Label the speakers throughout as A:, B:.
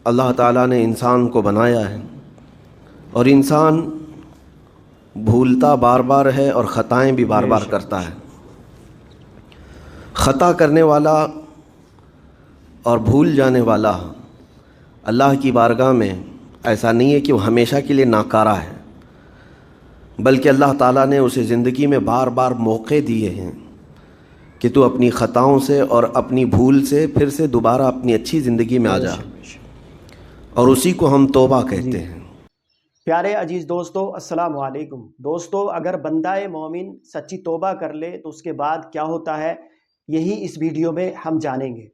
A: اللہ تعالیٰ نے انسان کو بنایا ہے اور انسان بھولتا بار بار ہے اور خطائیں بھی بار بار کرتا ہے۔ خطا کرنے والا اور بھول جانے والا اللہ کی بارگاہ میں ایسا نہیں ہے کہ وہ ہمیشہ کے لیے ناکارہ ہے، بلکہ اللہ تعالیٰ نے اسے زندگی میں بار بار موقع دیے ہیں کہ تو اپنی خطاؤں سے اور اپنی بھول سے پھر سے دوبارہ اپنی اچھی زندگی میں آ جا، اور اسی کو ہم توبہ کہتے ہیں۔
B: پیارے عزیز دوستو، السلام علیکم۔ دوستو، اگر بندہ مومن سچی توبہ کر لے تو اس کے بعد کیا ہوتا ہے، یہی اس ویڈیو میں ہم جانیں گے۔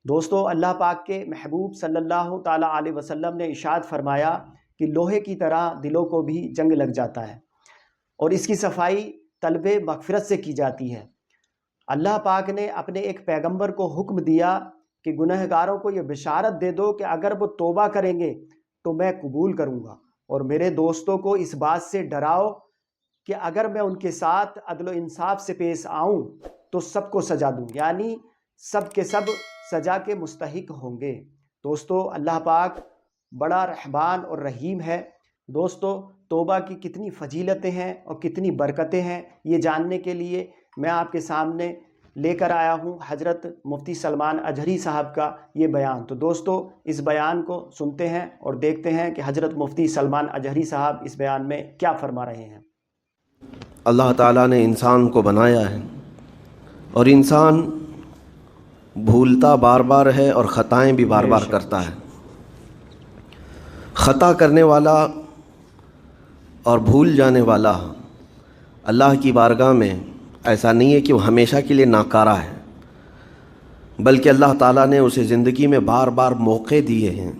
B: دوستو، اللہ پاک کے محبوب صلی اللہ تعالیٰ علیہ وسلم نے ارشاد فرمایا کہ لوہے کی طرح دلوں کو بھی جنگ لگ جاتا ہے اور اس کی صفائی طلب مغفرت سے کی جاتی ہے۔ اللہ پاک نے اپنے ایک پیغمبر کو حکم دیا کہ گنہگاروں کو یہ بشارت دے دو کہ اگر وہ توبہ کریں گے تو میں قبول کروں گا، اور میرے دوستوں کو اس بات سے ڈراؤ کہ اگر میں ان کے ساتھ عدل و انصاف سے پیش آؤں تو سب کو سزا دوں، یعنی سب کے سب سزا کے مستحق ہوں گے۔ دوستو، اللہ پاک بڑا رحمان اور رحیم ہے۔ دوستو، توبہ کی کتنی فضیلتیں ہیں اور کتنی برکتیں ہیں، یہ جاننے کے لیے میں آپ کے سامنے لے کر آیا ہوں حضرت مفتی سلمان اجہری صاحب کا یہ بیان۔ تو دوستو، اس بیان کو سنتے ہیں اور دیکھتے ہیں کہ حضرت مفتی سلمان اجہری صاحب اس بیان میں کیا فرما رہے ہیں۔
A: اللہ تعالیٰ نے انسان کو بنایا ہے اور انسان بھولتا بار بار ہے اور خطائیں بھی بار بار کرتا ہے۔ خطا کرنے والا اور بھول جانے والا اللہ کی بارگاہ میں ایسا نہیں ہے کہ وہ ہمیشہ کے لیے ناکارہ ہے، بلکہ اللہ تعالیٰ نے اسے زندگی میں بار بار موقع دیے ہیں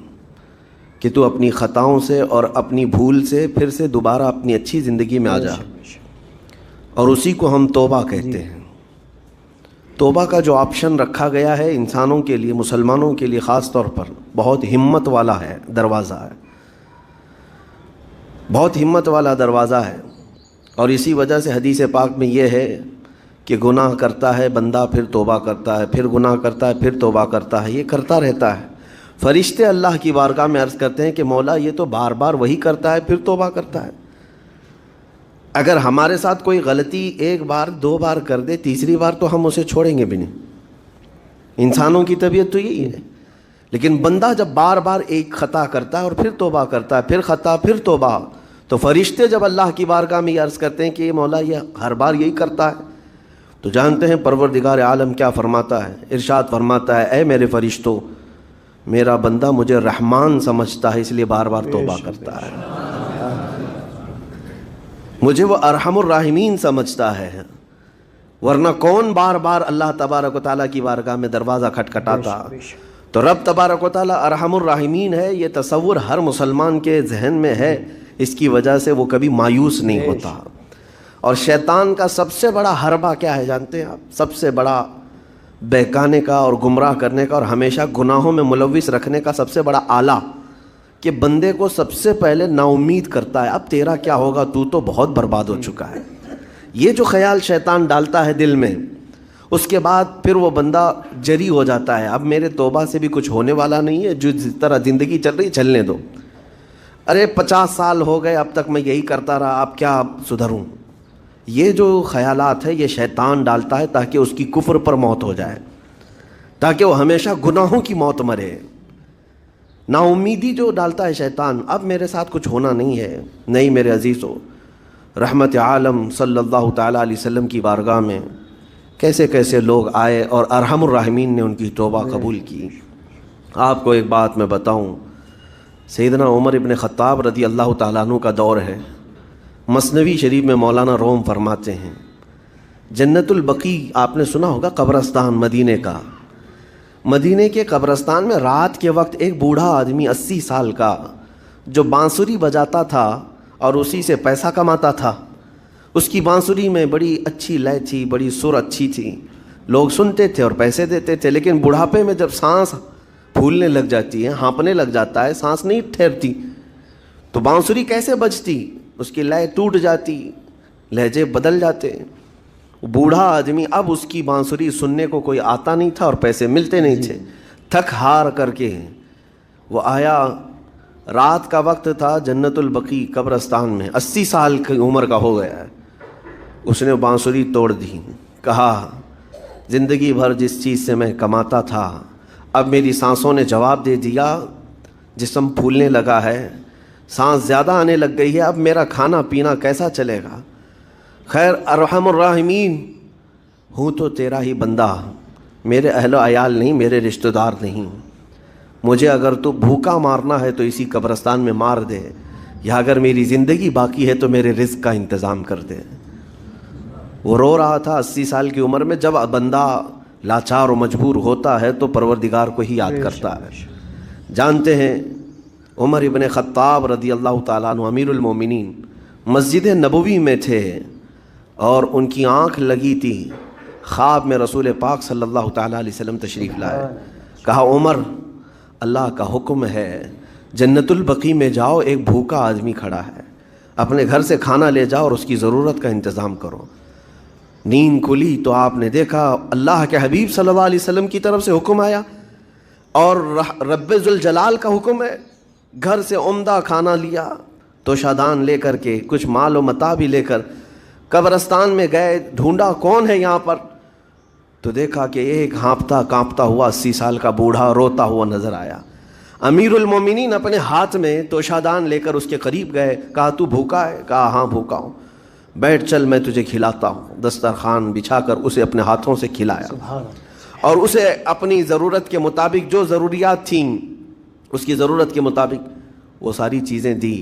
A: کہ تو اپنی خطاؤں سے اور اپنی بھول سے پھر سے دوبارہ اپنی اچھی زندگی میں آ جا، اور اسی کو ہم توبہ کہتے ہیں۔ توبہ کا جو آپشن رکھا گیا ہے انسانوں کے لیے، مسلمانوں کے لیے خاص طور پر، بہت ہمت والا ہے، دروازہ ہے، بہت ہمت والا دروازہ ہے۔ اور اسی وجہ سے حدیث پاک میں یہ ہے کہ گناہ کرتا ہے بندہ، پھر توبہ کرتا ہے، پھر گناہ کرتا ہے، پھر توبہ کرتا ہے، یہ کرتا رہتا ہے۔ فرشتے اللہ کی بارگاہ میں عرض کرتے ہیں کہ مولا یہ تو بار بار وہی کرتا ہے، پھر توبہ کرتا ہے۔ اگر ہمارے ساتھ کوئی غلطی ایک بار دو بار کر دے، تیسری بار تو ہم اسے چھوڑیں گے بھی نہیں۔ انسانوں کی طبیعت تو یہی ہے، لیکن بندہ جب بار بار ایک خطا کرتا ہے اور پھر توبہ کرتا ہے، پھر خطا پھر توبہ، تو فرشتے جب اللہ کی بارگاہ میں یہ عرض کرتے ہیں کہ یہ مولا یہ ہر بار یہی کرتا ہے، تو جانتے ہیں پروردگار عالم کیا فرماتا ہے، ارشاد فرماتا ہے، اے میرے فرشتوں، میرا بندہ مجھے رحمان سمجھتا ہے اس لیے بار بار توبہ کرتا ہے، مجھے وہ ارحم الراحمین سمجھتا ہے، ورنہ کون بار بار اللہ تبارک و تعالیٰ کی بارگاہ میں دروازہ کھٹکھٹاتا۔ تو رب تبارک و تعالیٰ ارحم الراحمین ہے، یہ تصور ہر مسلمان کے ذہن میں ہے، اس کی وجہ سے وہ کبھی مایوس نہیں ہوتا۔ اور شیطان کا سب سے بڑا حربہ کیا ہے جانتے ہیں آپ؟ سب سے بڑا بہکانے کا اور گمراہ کرنے کا اور ہمیشہ گناہوں میں ملوث رکھنے کا سب سے بڑا آلہ، کہ بندے کو سب سے پہلے نا امید کرتا ہے، اب تیرا کیا ہوگا، تو بہت برباد ہو چکا ہے۔ یہ جو خیال شیطان ڈالتا ہے دل میں، اس کے بعد پھر وہ بندہ جری ہو جاتا ہے، اب میرے توبہ سے بھی کچھ ہونے والا نہیں ہے، جو جس طرح زندگی چل رہی چلنے دو، ارے 50 سال ہو گئے اب تک میں یہی کرتا رہا، اب کیا سدھروں۔ یہ جو خیالات ہے یہ شیطان ڈالتا ہے تاکہ اس کی کفر پر موت ہو جائے، تاکہ وہ ہمیشہ گناہوں کی موت مرے۔ نا امیدی جو ڈالتا ہے شیطان، اب میرے ساتھ کچھ ہونا نہیں ہے۔ نہیں میرے عزیزو، رحمت عالم صلی اللہ تعالیٰ علیہ وسلم کی بارگاہ میں کیسے کیسے لوگ آئے اور ارحم الراحمین نے ان کی توبہ قبول کی۔ آپ کو ایک بات میں بتاؤں، سیدنا عمر ابن خطاب رضی اللہ تعالیٰ عنہ کا دور ہے۔ مثنوی شریف میں مولانا روم فرماتے ہیں، جنت البقیع آپ نے سنا ہوگا، قبرستان مدینے کا، مدینے کے قبرستان میں رات کے وقت ایک بوڑھا آدمی 80 سال کا جو بانسری بجاتا تھا اور اسی سے پیسہ کماتا تھا، اس کی بانسری میں بڑی اچھی لے تھی، بڑی سر اچھی تھی، لوگ سنتے تھے اور پیسے دیتے تھے، لیکن بڑھاپے میں جب سانس پھولنے لگ جاتی ہے، ہانپنے لگ جاتا ہے، سانس نہیں ٹھہرتی، تو بانسری کیسے بجتی، اس کی لے ٹوٹ جاتی، لہجے بدل جاتے۔ بوڑھا آدمی اب اس کی بانسری سننے کو کوئی آتا نہیں تھا اور پیسے ملتے نہیں تھے، تھک ہار کر کے وہ آیا، رات کا وقت تھا، جنت البقیع قبرستان میں 80 سال کی عمر کا ہو گیا ہے. اس نے بانسری توڑ دی، کہا زندگی بھر جس چیز سے میں کماتا تھا اب میری سانسوں نے جواب دے دیا، جسم پھولنے لگا ہے، سانس زیادہ آنے لگ گئی ہے، اب میرا کھانا پینا کیسا چلے گا؟ خیر ارحم الراحمین ہوں تو تیرا ہی بندہ، میرے اہل و عیال نہیں، میرے رشتہ دار نہیں. مجھے اگر تو بھوکا مارنا ہے تو اسی قبرستان میں مار دے، یا اگر میری زندگی باقی ہے تو میرے رزق کا انتظام کر دے. وہ رو رہا تھا 80 سال کی عمر میں. جب بندہ لاچار و مجبور ہوتا ہے تو پروردگار کو ہی یاد کرتا ہے. جانتے ہیں عمر ابن خطاب رضی اللہ تعالیٰ عنہ امیر المومنین مسجد نبوی میں تھے اور ان کی آنکھ لگی تھی. خواب میں رسول پاک صلی اللہ تعالیٰ علیہ وسلم تشریف لائے. کہا عمر اللہ کا حکم ہے جنت البقیع میں جاؤ، ایک بھوکا آدمی کھڑا ہے، اپنے گھر سے کھانا لے جاؤ اور اس کی ضرورت کا انتظام کرو. نیند کھلی تو آپ نے دیکھا اللہ کے حبیب صلی اللہ علیہ وسلم کی طرف سے حکم آیا اور رب ذوالجلال کا حکم ہے. گھر سے عمدہ کھانا لیا، توشادان لے کر کے، کچھ مال و متاع بھی لے کر قبرستان میں گئے. ڈھونڈا کون ہے یہاں پر، تو دیکھا کہ ایک ہانپتا کانپتا ہوا 80 سال کا بوڑھا روتا ہوا نظر آیا. امیر المومنین اپنے ہاتھ میں توشادان لے کر اس کے قریب گئے. کہا تو بھوکا ہے؟ کہا ہاں بھوکا ہوں. بیٹھ چل میں تجھے کھلاتا ہوں. دسترخوان بچھا کر اسے اپنے ہاتھوں سے کھلایا اور اسے اپنی ضرورت کے مطابق جو ضروریات تھیں اس کی ضرورت کے مطابق وہ ساری چیزیں دی.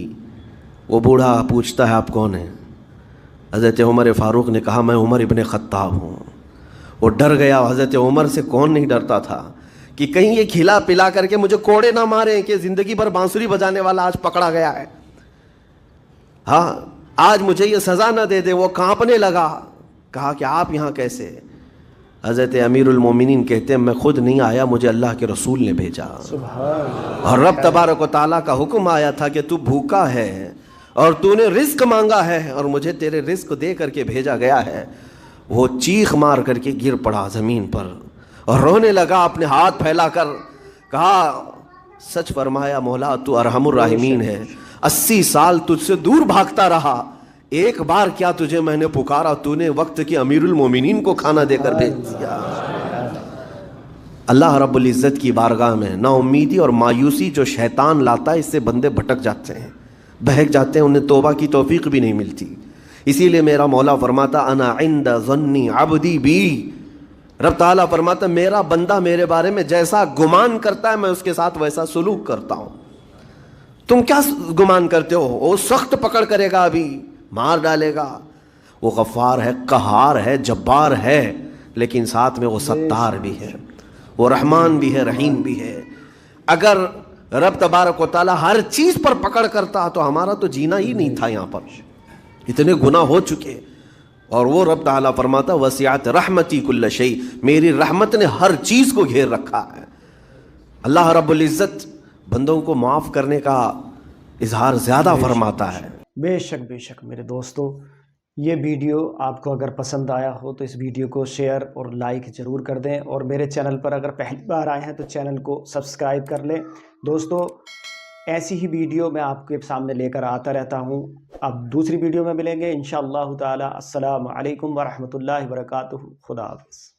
A: وہ بوڑھا پوچھتا ہے آپ کون ہیں؟ حضرت عمر فاروق نے کہا میں عمر ابن خطاب ہوں. وہ ڈر گیا. حضرت عمر سے کون نہیں ڈرتا تھا کہ کہیں یہ کھلا پلا کر کے مجھے کوڑے نہ ماریں کہ زندگی بھر بانسری بجانے والا آج پکڑا گیا ہے، ہاں آج مجھے یہ سزا نہ دے دے. وہ کانپنے لگا. کہا کہ آپ یہاں کیسے؟ حضرت امیر المومنین کہتے ہیں میں خود نہیں آیا، مجھے اللہ کے رسول نے بھیجا. اور رب تبارک و تعالیٰ کا حکم آیا تھا کہ تو بھوکا ہے اور تو نے رزق مانگا ہے اور مجھے تیرے رزق دے کر کے بھیجا گیا ہے. وہ چیخ مار کر کے گر پڑا زمین پر اور رونے لگا اپنے ہاتھ پھیلا کر. کہا سچ فرمایا مولا تو ارحم الراحمین ہے. 80 سال تجھ سے دور بھاگتا رہا، ایک بار کیا تجھے میں نے پکارا، تو نے وقت کے امیر المومنین کو کھانا دے کر بھیج دیا. اللہ رب العزت کی بارگاہ میں نا امیدی اور مایوسی جو شیطان لاتا ہے اس سے بندے بھٹک جاتے ہیں، بہک جاتے ہیں، انہیں توبہ کی توفیق بھی نہیں ملتی. اسی لیے میرا مولا فرماتا انا عند ظنی عبدی بی. رب تعالیٰ فرماتا میرا بندہ میرے بارے میں جیسا گمان کرتا ہے میں اس کے ساتھ ویسا سلوک کرتا ہوں. تم کیا گمان کرتے ہو؟ وہ سخت پکڑ کرے گا، ابھی مار ڈالے گا. وہ غفار ہے، قہار ہے، جبار ہے، لیکن ساتھ میں وہ ستار بھی ہے، وہ رحمان بھی ہے، رحیم بھی ہے. اگر رب تبارک و تعالیٰ ہر چیز پر پکڑ کرتا تو ہمارا تو جینا ہی نہیں تھا. یہاں پر اتنے گناہ ہو چکے. اور وہ رب تعالیٰ فرماتا وسعت رحمتی کل شیء، میری رحمت نے ہر چیز کو گھیر رکھا ہے. اللہ رب العزت بندوں کو معاف کرنے کا اظہار زیادہ فرماتا ہے.
B: بے شک میرے دوستو، یہ ویڈیو آپ کو اگر پسند آیا ہو تو اس ویڈیو کو شیئر اور لائک ضرور کر دیں، اور میرے چینل پر اگر پہلی بار آئے ہیں تو چینل کو سبسکرائب کر لیں. دوستو ایسی ہی ویڈیو میں آپ کے سامنے لے کر آتا رہتا ہوں. اب دوسری ویڈیو میں ملیں گے انشاءاللہ تعالی. السلام علیکم ورحمۃ اللہ وبرکاتہ. خدا حافظ.